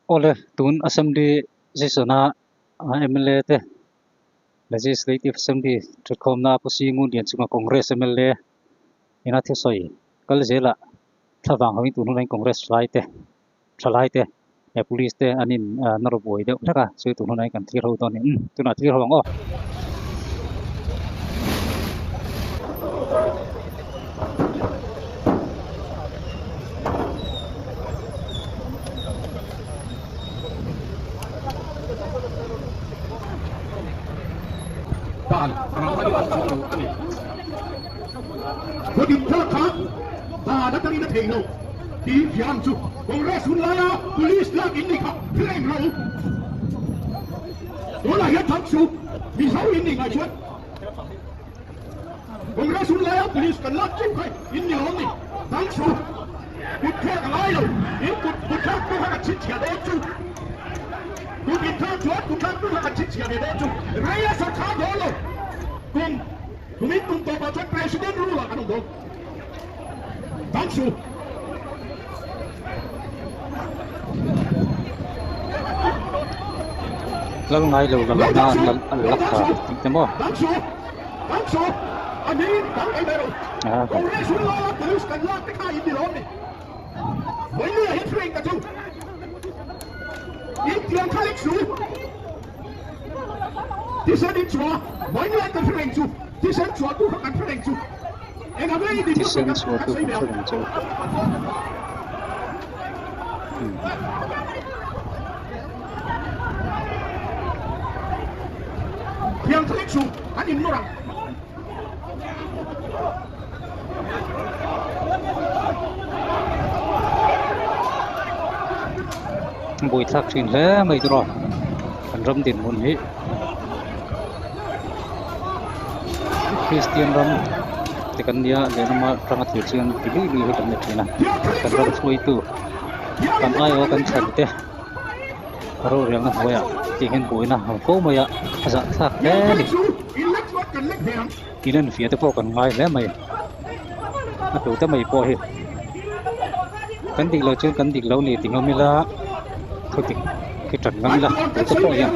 ole tun assembly sesona MLA te legislative assembly trikhomna pusi ngun dian chunga congress MLA ina the soi kal zela thawang hoi tun nai congress thalai te police te anin naroboi de thaka sui tun nai kan thir ho ton tuna thir ho ngo Tôi tìm thơ khác và đã tăng lên thể lộ đi phiền chủ Congress Unlaya Police là in đi học thế anh lâu đó là hết thắng chủ vì sao in đi ngày trước Congress Unlaya Police cần lát chim khai in đi hôm đi thắng chủ cụt theo cả ai rồi in cụt theo tôi hay là chít chìa đó chủ cụt tìm thơ chúa cụt theo tôi hay là chít chìa đó chủ rây là sao khá đó rồi cùng ít cùng tổ bảo cho president rule là cái đồng thắng chủ lang ngai lo lang na lak kha temo thắng chủ anh đi thắng cái này rồi Congress Unlaya Police cần lát cái khai in đi hôm đi mấy người hết phim cả chung in tiền khai lịch sửที่ฉันอิจฉาไม่เลือกกันเพลงจูที่ฉันชวนผู้กันเพลงจูเอ็งอะไรดีที่ฉันชวนผู้กันเพลงจูเพียงเพลงจูอันนี้นู่นบุยทักษิณแล้วไม่ตรอกันร่มดินมุนนี้Christian ram tekan dia nama sangat kecil pilih hitam netina kan harus itu kan ayo kan cantik baru yang hoya tingin buina ko maya asa sak deh kilen via te po kan ngai le mai atu te mai po hi kan dik lo chen kan dik lo ni ting mila thotik cái trận ngắm là cái tốc độ ya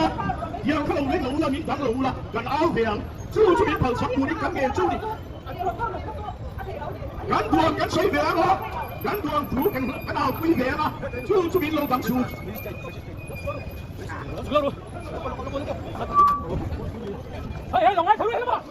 yang kalau ni lalu lah minta lalu lah kan au biang chú chú biết phật sắc mùi cắm nghề chú đi gắn tuồng gắn xoay về đó gắn tuồng thủ cái nào quý về đó chú biết lâu bằng chú hey đồng ai thử đi không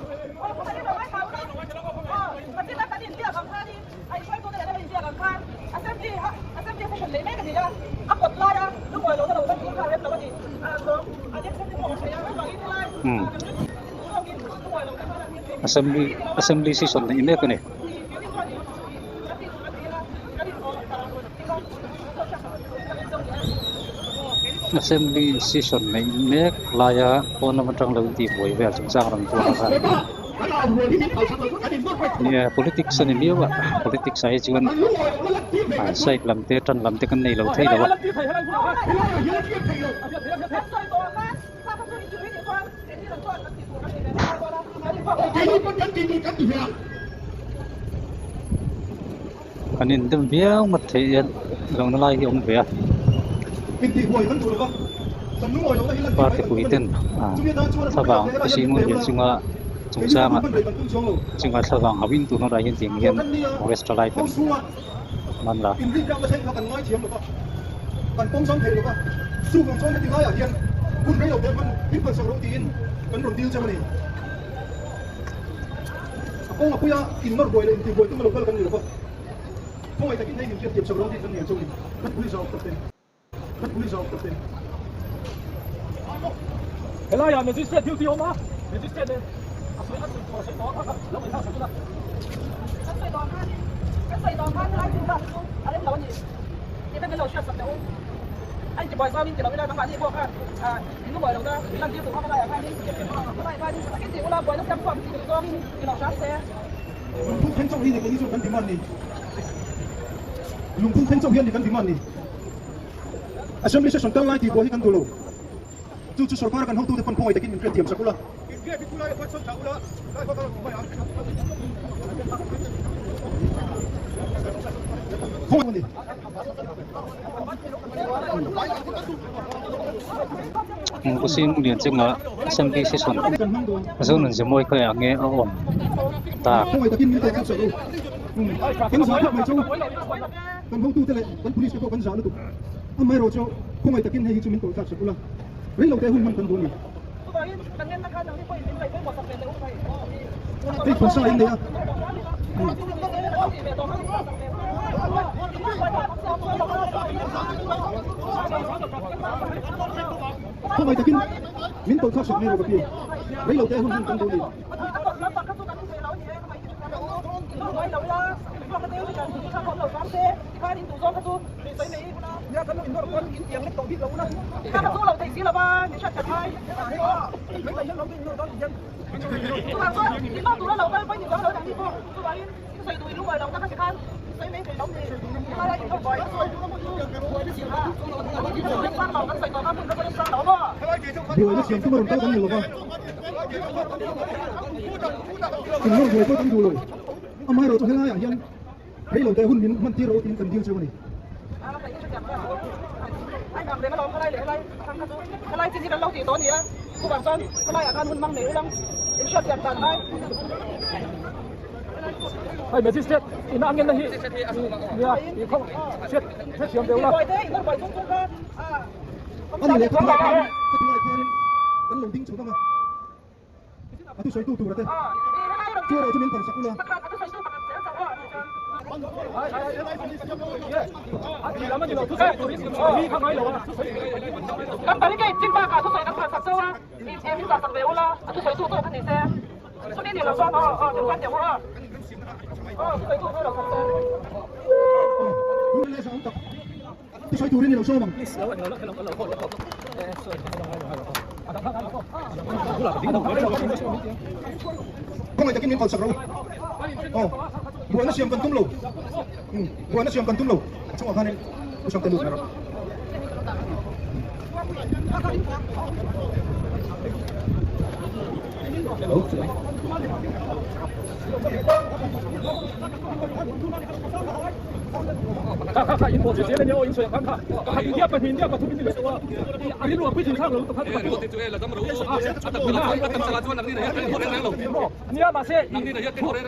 assembly session ini apa nih? Assembly session ini laya pon macam lebih boleh biar sengsang orang tua kan. Ini politik seni dia pak, politik saya cuma saya lam tekan ni lau thay dah. Kanin dem biang mat thay long nalai ông bia. Parti kuitin, sabang kesingun dia cuma sama, cuma sabang habin tu nora yang tinggian, Congress terlalu pun, mana? Ông là kuya in nor boy le in boy tu lo kan ni lo không ai ta kin nei ni tiap so rong ti kan ni so ni kan police of the Hello ya magistrate duty hông á magistrate đây lâu mình thao sản xuất à cái sợi đòn phát cái gì đó anh em làm gì thì bên đầu sập đầu anh chỉ bồi sao đi chỉ làm cái này bằng gì không những cái bồi đầu đó làm gì cũng không có ai đi cái gì cũng làm bồi nó xem phòng thì con thì nó sát xe lùng phun thanh trong hiên thì có đi chụp căn tím ăn đi lùng phun thanh trong hiên thì căn tím ăn đi assembly session tương lai thì có đi căn tù lù chu sarkar kan hotu te pan phoi takin in tiam sakula phoi ni Pusing kemudian cuma assembly session. Zone semua kau yang nge om. Tak. phoi takin ni te kan saru kan sa khap mai chu kan hotu te le kan police ko kan sa lu tu amai ro chu phoi takin hei chu min ko tak sakula rei lo te hun man kan du ni ei phon sa in dia phoi takin min ko tak sak ni ro ka pi rei lo te hun man kan du ni điều ấy chuyện chúng ta đồng nhiều rồi chúng nó rồi tôi cũng đủ rồi mai rồi cho hết lại hiện thấy lòng tay hun miếng man tiêu rồi tin cần tiêu chưa này hay mấy chiếc in ăn nhân này thì không chết chết chiếm đều là anh này không lại anh lòng tin chúng ta mà tôi xoay tu rồi đấy chưa rồi cho mình còn sắp luôn咁但呢幾蒸花架都水咁拍實收啦，em實實料啦，都水都跟你聲，所以呢條流霜條關條啦，水都流實tôi xoay tu đến nhiều số mà không phải cái miếng còn sập đâu buổi nó xiêm cần tung lầu buổi nó xiêm cần tung lầu trong hàng này tôi xong tên lục này rồi看英國姐姐咧，我影相看看，係呢一個片，呢一個圖片嚟數啊！啊呢度啊，非常差佬，睇睇。你阿媽先，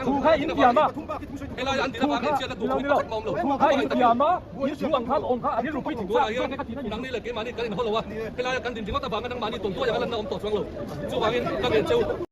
圖開影片嘛？圖開影片嘛？影相看看，啊呢度非常差。nang nila kay mani kanin holo wa. Kailangan kan din dingot abang nang mani tungto yang lan na om to swang lo. Chu wangin kami chu